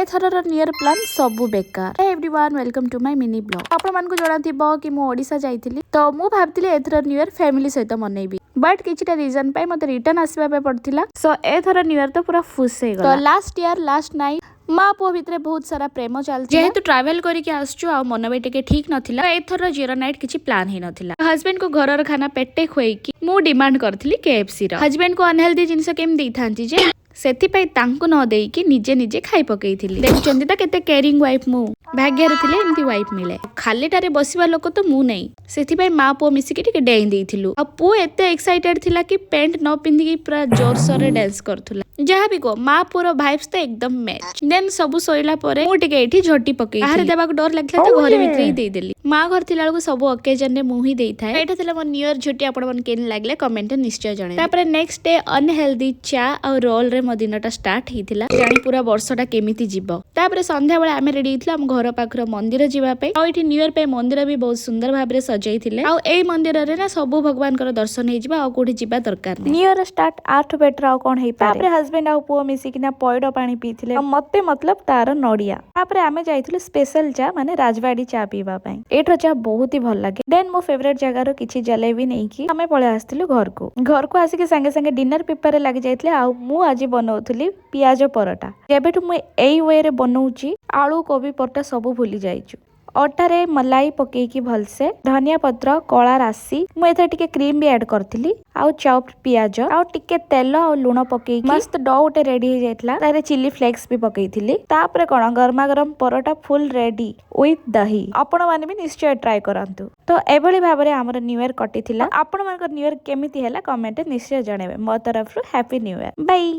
एथरर new year plan सबु बेकार। Everyone welcome to my mini blog. आपण मानकु जणाथिबो कि मु ओडिसा जाइथिली तो मु भाबथिली एथरर न्यू ईयर फैमिली सहित मनैबी बट किछिटा रीजन पय मते रिटर्न आसीबा पे पड़थिला। सो एथर न्यू ईयर तो पूरा फुस हे गला। तो लास्ट ईयर लास्ट नाइट माँ पुओ भितर बहुत सारा प्रेम चलती जेहेतु ट्रैवल करके आसचु आ मन भी टिके ठीक नथिला। एथर जीरो नाइट किछि प्लान ही नथिला। हस्बैंड को घरर खाना पेटे खुएकी मु डिमांड करथिली केएफसी रा। हस्बैंड को अनहेल्दी जिंस केम देई थांती जे सेथिपाई तांकु न देईकी निजे निजे खाई पकेइथिली। देखचंदी त केते केयरिंग वाइफ मु भाग्यर थिले एमती वाइफ मिले। खालीटारे बसिबा लोक तो मु नै सेथिपाई माँ पुओ मिसिकी टिके डेई देइथिलु। आ पुओ एते एक्साइटेड थिला कि पेंट न पिंधिकी पूरा जोर सोरे डांस करथुला। जहाँ भी को माँ पुओर वाइब्स तो एकदम मैच। देन सबु सोइला परे मु टिके एठी झोटी पकेइ बाहर देबाक डर लागला तो घरे भितरे ही देई देली। माँ घर थिला को सब ओकेजन रे मु ही देई थाए। एटा थिला मो न्यू ईयर झोटी आपण मन केन लागले कमेंट निश्चय जणे। तापरे नेक्स्ट डे अनहेल्दी चा और रोल रे मो दिनटा स्टार्ट हिथिला। जानी पूरा वर्षटा केमिति जीवो। तापरे संध्या बेला आमे रेडी हिथला हम घर पाखर मंदिर जीवा पे। आ एठी न्यू ईयर पे मंदिर भी बहुत सुंदर भाबरे सजाई थिले। आ एई मंदिर रे ना सब भगवान कर दर्शन हे जीवा आ कोठी जीवा दरकार नै। न्यू ईयर स्टार्ट 8 बेटर आ कोन हे पारे। तापरे हस्बैंड आ पुओ मिसिकिना पयड पानी पीथिले। मते मतलब तार नडिया। तापरे आमे जाइथिलु स्पेशल चा माने राजवाड़ी चा पीवा पई। एठो चा बहुत ही भल लागे। देन मो फेवरेट जगह रो किछि जलेबी नै कि आमे पळे आस्थिलु घर को आसी संगे संगे डिनर पेपर लागि जाइथिले। आ मु आज बनौथुली पियाज परोटा। जेबेठु मु एई वे रे बनौची आलू कोबी परोटा सब भूली जाइछु। अटारे मलाई पकेकी भलसे धनिया पत्र कला राशि मु एथे टिके क्रीम भी ऐड करथिली। आ चॉप्ड पियाज आ टिके तेल आ लूण पकेकी मस्त डो उटे रेडी हो जाइतला। तारे चिली फ्लेक्स भी पकेइथिली। तापरे कोन गरमा गरम परोटा फुल रेडी विथ दही। आपण माने भी निश्चय ट्राई करंतु। तो एभली भाबरे हमर न्यू ईयर कटिथिला। आपण मानकर न्यू ईयर केमिति हैला कमेंट निश्चय जणेबे। मो तरफ हैप्पी न्यू ईयर बाय।